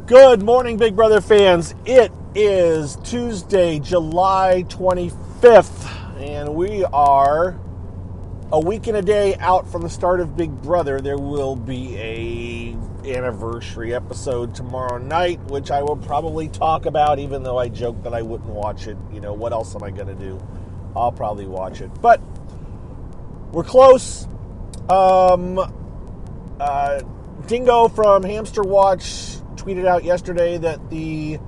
Good morning, Big Brother fans. It is Tuesday, July 25th, and we are a week and a day out from the start of Big Brother. There will be a anniversary episode tomorrow night, which I will probably talk about, even though I joked that I wouldn't watch it. You know, what else am I going to do? I'll probably watch it. But we're close. Dingo from Hamster Watch tweeted out yesterday that the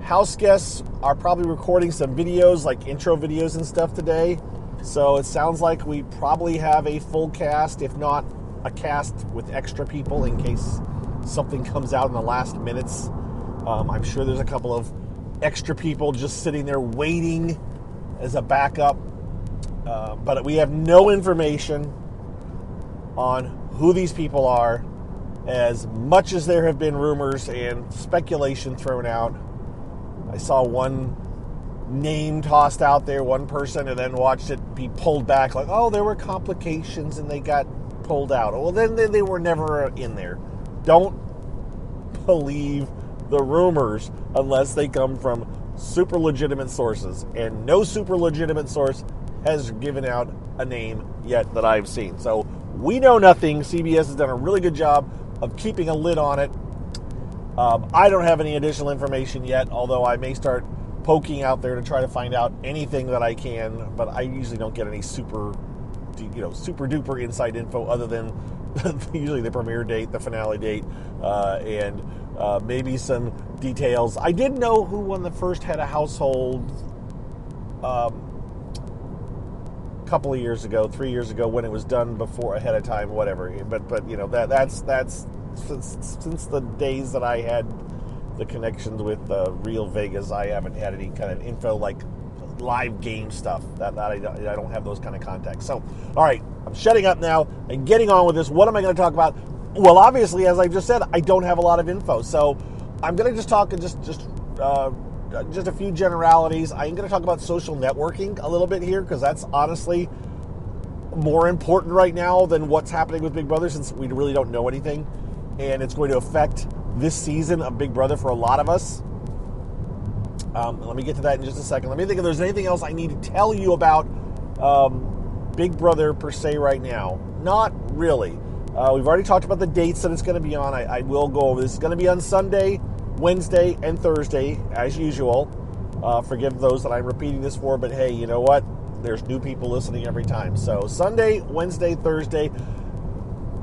house guests are probably recording some videos, like intro videos and stuff today. So it sounds like we probably have a full cast, if not a cast with extra people in case something comes out in the last minutes. I'm sure there's a couple of extra people just sitting there waiting as a backup. But we have no information on who these people are, as much as there have been rumors and speculation thrown out. I saw one name tossed out there, one person, and then watched it be pulled back, like, oh, there were complications and they got pulled out. Well, then they were never in there. Don't believe the rumors unless they come from super legitimate sources, and no super legitimate source has given out a name yet that I've seen. So we know nothing. CBS has done a really good job of keeping a lid on it. I don't have any additional information yet, although I may start poking out there to try to find out anything that I can, but I usually don't get any super duper inside info other than usually the premiere date, the finale date, and maybe some details. I did know who won the first head of household couple of years ago, 3 years ago, when it was done before, ahead of time, whatever. But you know, that's since the days that I had the connections with Real Vegas, I haven't had any kind of info like live game stuff. That I don't have those kind of contacts. So, all right, I'm shutting up now and getting on with this. What am I going to talk about? Well, obviously, as I just said, I don't have a lot of info, so I'm going to just talk just a few generalities. I'm going to talk about social networking a little bit here, because that's honestly more important right now than what's happening with Big Brother, since we really don't know anything, and it's going to affect this season of Big Brother for a lot of us. Let me get to that in just a second. Let me think if there's anything else I need to tell you about Big Brother per se right now. Not really. We've already talked about the dates that it's going to be on. I will go over this. It's going to be on Sunday, Wednesday, and Thursday, as usual. Forgive those that I'm repeating this for, but hey, you know what? There's new people listening every time. So Sunday, Wednesday, Thursday.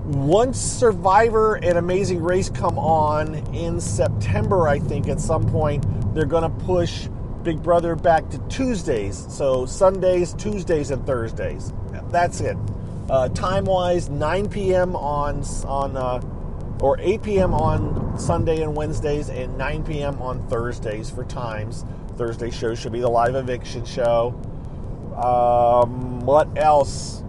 Once Survivor and Amazing Race come on in September, I think, at some point, they're going to push Big Brother back to Tuesdays. So Sundays, Tuesdays, and Thursdays. That's it. Time-wise, 9 p.m. or 8 p.m. on Sunday and Wednesdays, and 9 p.m. on Thursdays for times. Thursday show should be the live eviction show. What else?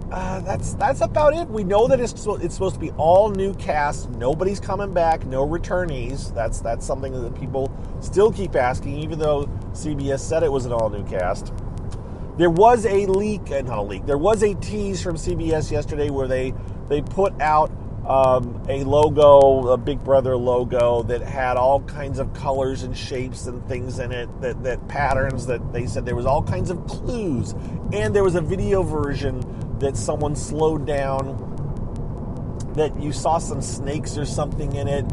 That's about it. We know that it's supposed to be all new cast. Nobody's coming back. No returnees. That's something that people still keep asking, even though CBS said it was an all new cast. There was a leak, not a leak. There was a tease from CBS yesterday where they put out a logo, a Big Brother logo that had all kinds of colors and shapes and things in it, that patterns, that they said there was all kinds of clues. And there was a video version that someone slowed down, that you saw some snakes or something in it.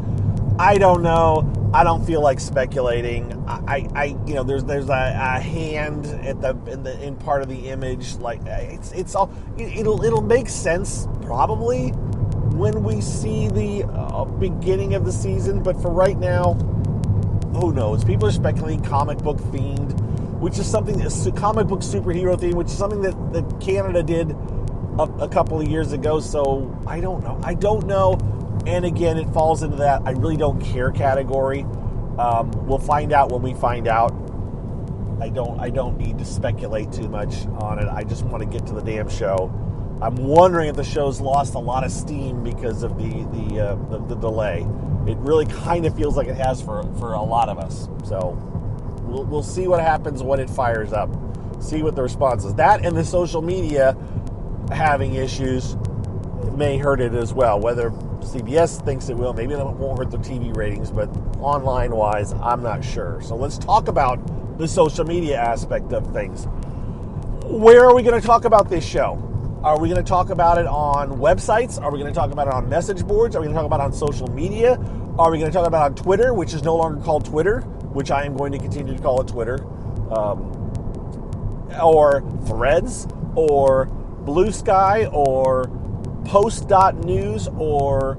I don't know. I don't feel like speculating. There's a hand in part of the image. Like it's all. It'll make sense probably when we see the beginning of the season. But for right now, who knows? People are speculating comic book themed, which is something, comic book superhero theme, which is something that Canada did a couple of years ago. So I don't know. And again, it falls into that I really don't care category. We'll find out when we find out. I don't need to speculate too much on it. I just want to get to the damn show. I'm wondering if the show's lost a lot of steam because of the delay. It really kind of feels like it has for a lot of us. So we'll see what happens when it fires up. See what the response is. That and the social media having issues may hurt it as well. Whether CBS thinks it will. Maybe it won't hurt the TV ratings, but online-wise, I'm not sure. So let's talk about the social media aspect of things. Where are we going to talk about this show? Are we going to talk about it on websites? Are we going to talk about it on message boards? Are we going to talk about it on social media? Are we going to talk about it on Twitter, which is no longer called Twitter, which I am going to continue to call it Twitter, or Threads, or Blue Sky, or Post.news, or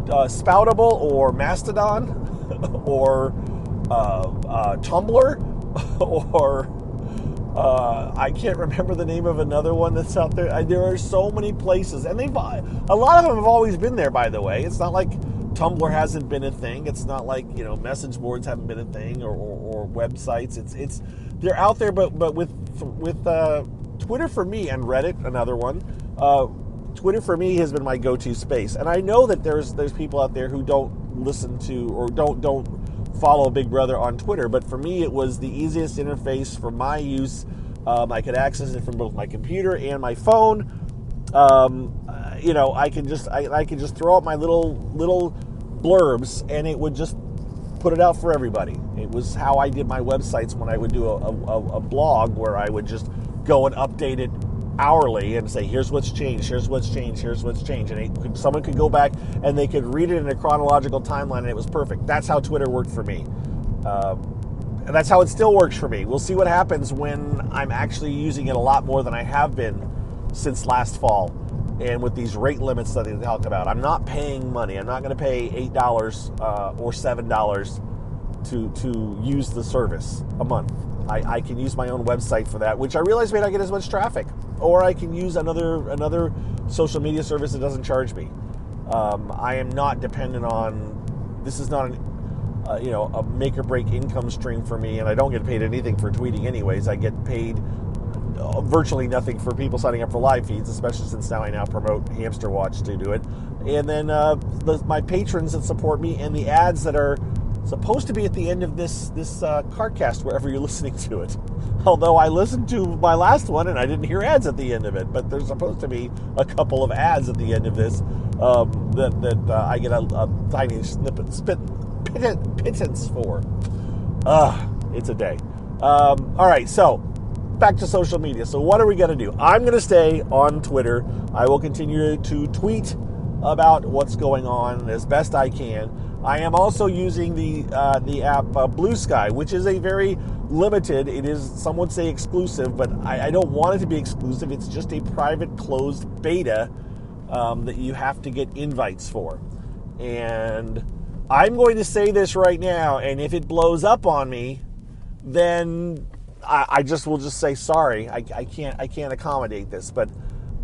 Spoutable, or Mastodon, or Tumblr, or I can't remember the name of another one that's out there. There are so many places, and a lot of them have always been there, by the way. It's not like Tumblr hasn't been a thing. It's not like, message boards haven't been a thing, or websites. It's they're out there, but with Twitter for me, and Reddit, another one. Twitter for me has been my go-to space, and I know that there's people out there who don't listen to or don't follow Big Brother on Twitter, but for me it was the easiest interface for my use. I could access it from both my computer and my phone. I can just throw out my little blurbs, and it would just put it out for everybody. It was how I did my websites when I would do a blog, where I would just go and update it hourly and say, here's what's changed, here's what's changed, here's what's changed. And someone could go back and they could read it in a chronological timeline, and it was perfect. That's how Twitter worked for me. And that's how it still works for me. We'll see what happens when I'm actually using it a lot more than I have been since last fall. And with these rate limits that they talk about, I'm not paying money. I'm not going to pay $8 or $7 to use the service a month. I can use my own website for that, which I realize may not get as much traffic. Or I can use another social media service that doesn't charge me. I am not dependent on. This is not a make or break income stream for me, and I don't get paid anything for tweeting anyways. I get paid virtually nothing for people signing up for live feeds, especially since now I promote Hamster Watch to do it. And then my patrons that support me, and the ads that are supposed to be at the end of this Carcast, wherever you're listening to it. Although I listened to my last one and I didn't hear ads at the end of it, but there's supposed to be a couple of ads at the end of this that I get a tiny pittance for. It's a day. All right, so back to social media. So what are we going to do? I'm going to stay on Twitter. I will continue to tweet about what's going on as best I can. I am also using the app Blue Sky, which is a very limited, it is, some would say exclusive, but I don't want it to be exclusive. It's just a private closed beta that you have to get invites for. And I'm going to say this right now, and if it blows up on me, then I will just say sorry. I can't accommodate this, but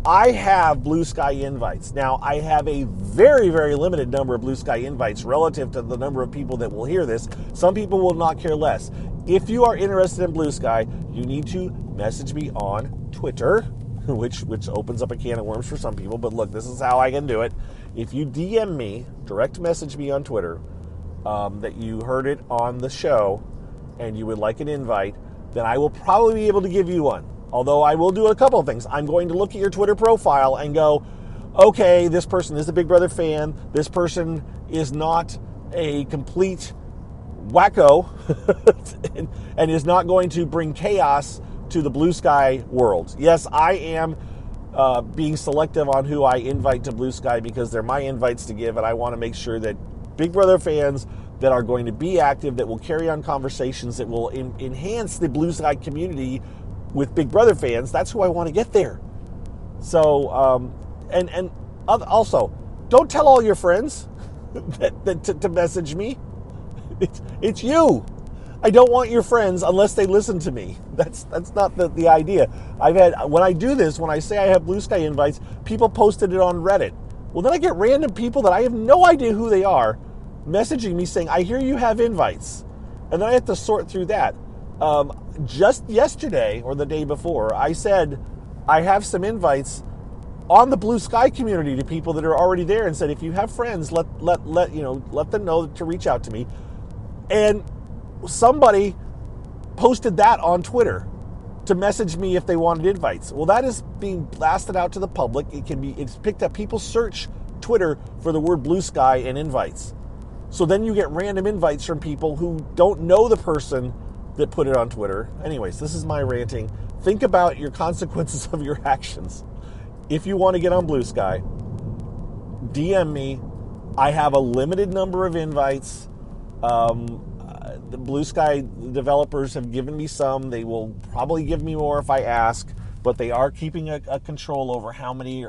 I have Blue Sky invites. Now, I have a very, very limited number of Blue Sky invites relative to the number of people that will hear this. Some people will not care less. If you are interested in Blue Sky, you need to message me on Twitter, which opens up a can of worms for some people. But look, this is how I can do it. If you DM me, direct message me on Twitter, that you heard it on the show and you would like an invite, then I will probably be able to give you one. Although I will do a couple of things. I'm going to look at your Twitter profile and go, okay, this person is a Big Brother fan. This person is not a complete wacko and is not going to bring chaos to the Blue Sky world. Yes, I am being selective on who I invite to Blue Sky because they're my invites to give, and I want to make sure that Big Brother fans that are going to be active, that will carry on conversations, that will enhance the Blue Sky community with Big Brother fans, that's who I want to get there. So, and also, don't tell all your friends to message me. It's you. I don't want your friends unless they listen to me. That's not the idea. When I do this, when I say I have Blue Sky invites, people posted it on Reddit. Well, then I get random people that I have no idea who they are messaging me saying, I hear you have invites. And then I have to sort through that. Just yesterday or the day before, I said I have some invites on the Blue Sky community to people that are already there, and said if you have friends, let them know to reach out to me. And somebody posted that on Twitter to message me if they wanted invites. Well, that is being blasted out to the public. It's picked up. People search Twitter for the word Blue Sky and invites. So then you get random invites from people who don't know the person that put it on Twitter. Anyways, this is my ranting. Think about your consequences of your actions. If you want to get on Blue Sky, DM me. I have a limited number of invites. The Blue Sky developers have given me some. They will probably give me more if I ask, but they are keeping a control over how many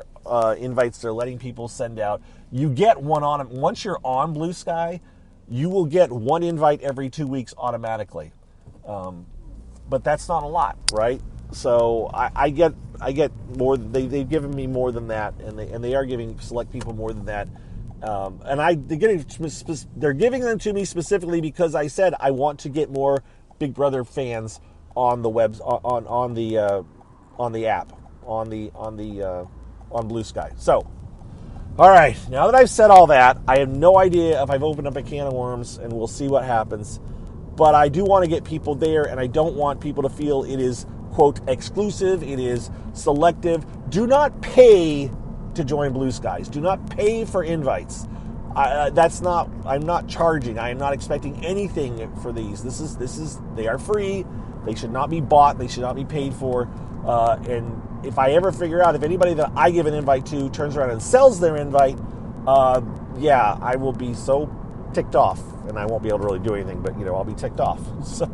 invites they're letting people send out. You get one on once you're on Blue Sky, you will get one invite every 2 weeks automatically. But that's not a lot, right? So I get more. They've given me more than that, and they are giving select people more than that. And they're giving them to me specifically because I said I want to get more Big Brother fans on the webs on the app on Blue Sky. So, all right, now that I've said all that, I have no idea if I've opened up a can of worms, and we'll see what happens. But I do want to get people there, and I don't want people to feel it is, quote, exclusive. It is selective. Do not pay to join Blue Skies. Do not pay for invites. I'm not charging. I am not expecting anything for these. They are free. They should not be bought. They should not be paid for. And if I ever figure out if anybody that I give an invite to turns around and sells their invite, I will be so ticked off, and I won't be able to really do anything, but I'll be ticked off. So,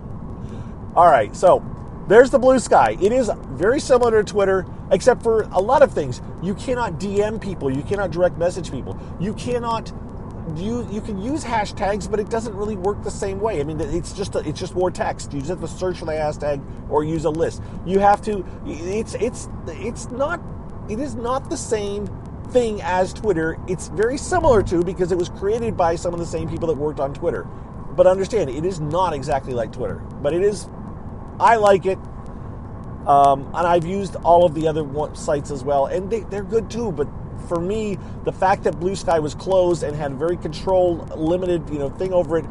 all right, so there's the Blue Sky. It is very similar to Twitter, except for a lot of things. You cannot DM people. You cannot direct message people. You cannot. You can use hashtags, but it doesn't really work the same way. I mean, it's just more text. You just have to search for the hashtag or use a list. You have to. It is not the same thing as Twitter. It's very similar to, because it was created by some of the same people that worked on Twitter. But understand, it is not exactly like Twitter. But it is. I like it. And I've used all of the other sites as well, and they're good too. But for me, the fact that Blue Sky was closed and had a very controlled, limited, thing over it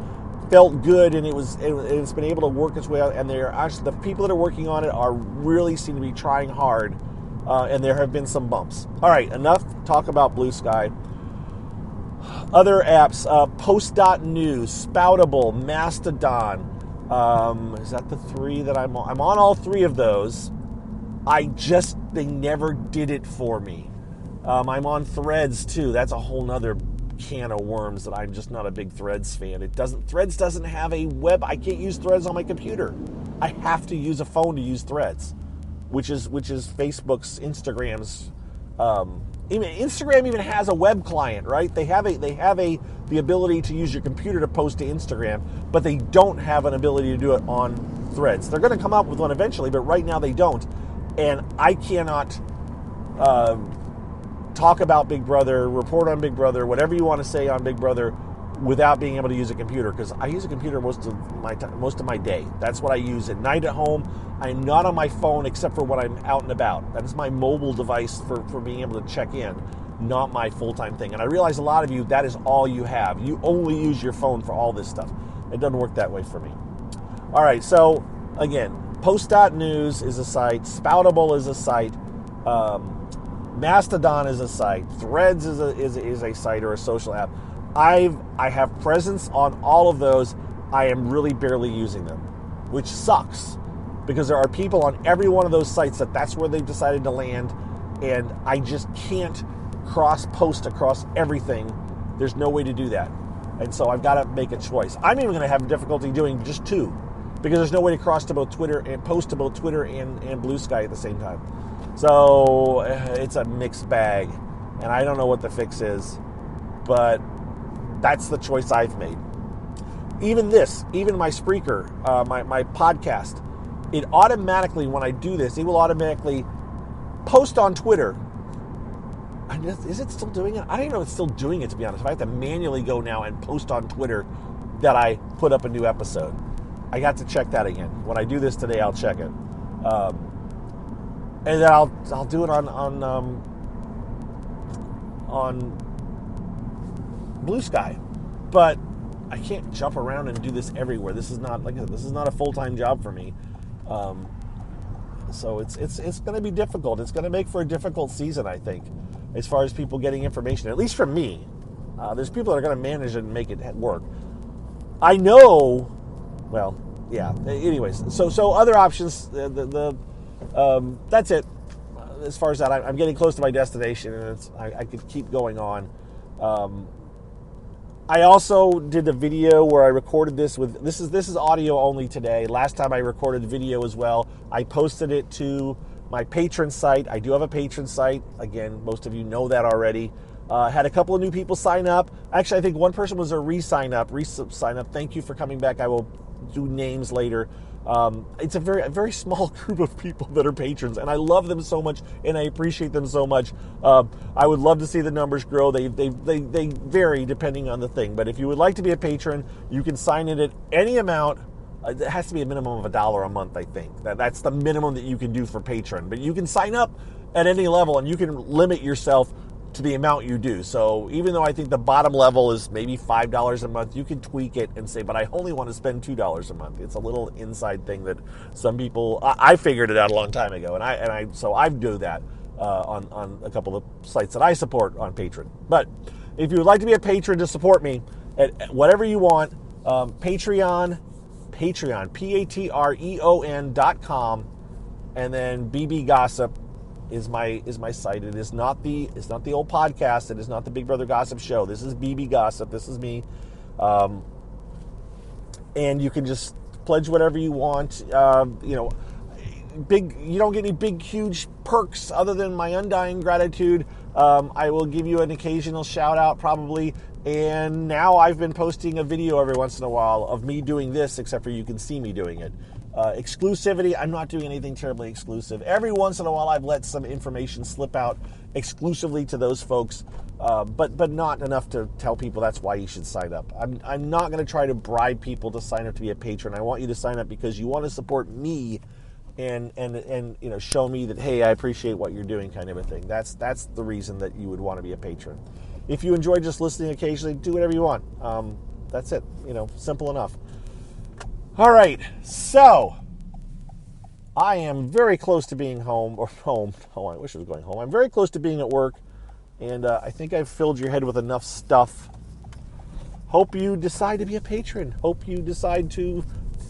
felt good, and it's been able to work its way out. And they're actually, the people that are working on it are really seem to be trying hard, and there have been some bumps. All right, enough talk about Blue Sky. Other apps: Post.news, Spoutable, Mastodon. Is that the three that I'm on? I'm on all three of those. They never did it for me. I'm on Threads too. That's a whole nother can of worms that I'm just not a big Threads fan. Threads doesn't have a web. I can't use Threads on my computer. I have to use a phone to use Threads, which is Facebook's, Instagram's. Instagram even has a web client, right? They have the ability to use your computer to post to Instagram, but they don't have an ability to do it on Threads. They're going to come up with one eventually, but right now they don't. And I cannot talk about Big Brother, report on Big Brother, whatever you want to say on Big Brother, without being able to use a computer, because I use a computer most of my day. That's what I use at night at home. I'm not on my phone except for when I'm out and about. That is my mobile device for being able to check in, not my full-time thing. And I realize a lot of you, that is all you have. You only use your phone for all this stuff. It doesn't work that way for me. All right, so again, Post.news is a site, Spoutable is a site, Mastodon is a site, Threads is a site or a social app. I have presence on all of those. I am really barely using them, which sucks, because there are people on every one of those sites that's where they've decided to land, and I just can't cross-post across everything. There's no way to do that. And so I've got to make a choice. I'm even going to have difficulty doing just two, because there's no way to cross to both Twitter and post to both Twitter and Blue Sky at the same time. So it's a mixed bag, and I don't know what the fix is, but that's the choice I've made. Even my Spreaker, my podcast, it automatically, when I do this, it will automatically post on Twitter. Is it still doing it? I don't even know if it's still doing it, to be honest. If I have to manually go now and post on Twitter that I put up a new episode, I got to check that again. When I do this today, I'll check it. And then I'll do it on Blue Sky, but I can't jump around and do this everywhere. This is not a full-time job for me. So it's going to be difficult. It's going to make for a difficult season, I think. as far as people getting information, at least from me. There's people that are going to manage it and make it work. I know, well, yeah. Anyways, so other options. That's it. As far as that, I'm getting close to my destination, and I could keep going on. I also did a video where I recorded this with this is audio only today. Last time I recorded video as well. I posted it to my patron site. I do have a patron site. Again, most of you know that already. Had a couple of new people sign up. Actually, I think one person was a re-sign up. Thank you for coming back. I will do names later. It's a very small group of people that are patrons, and I love them so much, and I appreciate them so much. I would love to see the numbers grow. They vary depending on the thing, but if you would like to be a patron, you can sign in at any amount. It has to be a minimum of $1 a month, I think. That's the minimum that you can do for patron, but you can sign up at any level, and you can limit yourself to the amount you do. So even though I think the bottom level is maybe $5 a month, you can tweak it and say, but I only want to spend $2 a month. It's a little inside thing that some people, I figured it out a long time ago, so I do that on a couple of sites that I support on Patreon. But if you would like to be a patron to support me at whatever you want, Patreon, Patreon.com, and then BB Gossip is my site. It is not the old podcast. It is not the Big Brother Gossip Show. This is BB Gossip. This is me. And you can just pledge whatever you want. You don't get any big, huge perks other than my undying gratitude. I will give you an occasional shout out probably. And now I've been posting a video every once in a while of me doing this, except for you can see me doing it. Exclusivity, I'm not doing anything terribly exclusive. Every once in a while I've let some information slip out exclusively to those folks, but not enough to tell people that's why you should sign up. I'm not going to try to bribe people to sign up to be a patron. I want you to sign up because you want to support me and show me that, hey, I appreciate what you're doing, kind of a thing. That's the reason that you would want to be a patron. If you enjoy just listening occasionally, do whatever you want. That's it. Simple enough. All right, so I am very close to being home. Oh, I wish I was going home. I'm very close to being at work, and I think I've filled your head with enough stuff. Hope you decide to be a patron. Hope you decide to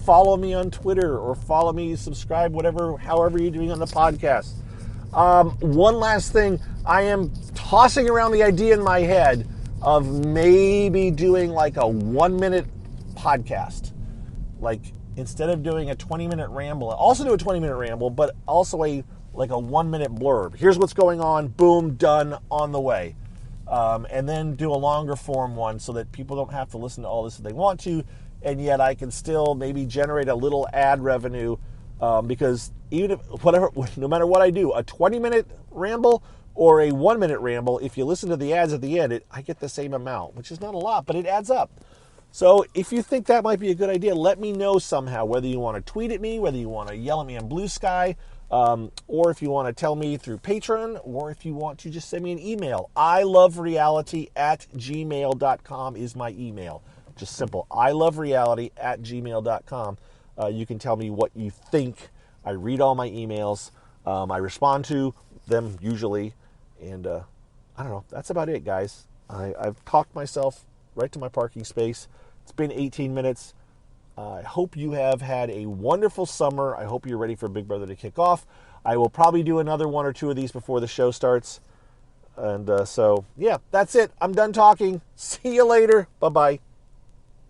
follow me on Twitter or follow me, subscribe, however you're doing on the podcast. One last thing, I am tossing around the idea in my head of maybe doing like a 1-minute podcast. Like, instead of doing a 20-minute ramble, also do a 20-minute ramble, but also a 1-minute blurb. Here's what's going on, boom, done, on the way. And then do a longer form one so that people don't have to listen to all this if they want to, and yet I can still maybe generate a little ad revenue, because no matter what I do, a 20-minute ramble or a 1-minute ramble, if you listen to the ads at the end, I get the same amount, which is not a lot, but it adds up. So if you think that might be a good idea, let me know somehow, whether you want to tweet at me, whether you want to yell at me on Blue Sky, or if you want to tell me through Patreon, or if you want to just send me an email. ilovereality@gmail.com is my email. Just simple. ilovereality@gmail.com. You can tell me what you think. I read all my emails. I respond to them usually. And I don't know. That's about it, guys. I've talked myself right to my parking space. It's been 18 minutes. I hope you have had a wonderful summer. I hope you're ready for Big Brother to kick off. I will probably do another 1 or 2 of these before the show starts. And so, yeah, that's it. I'm done talking. See you later. Bye-bye.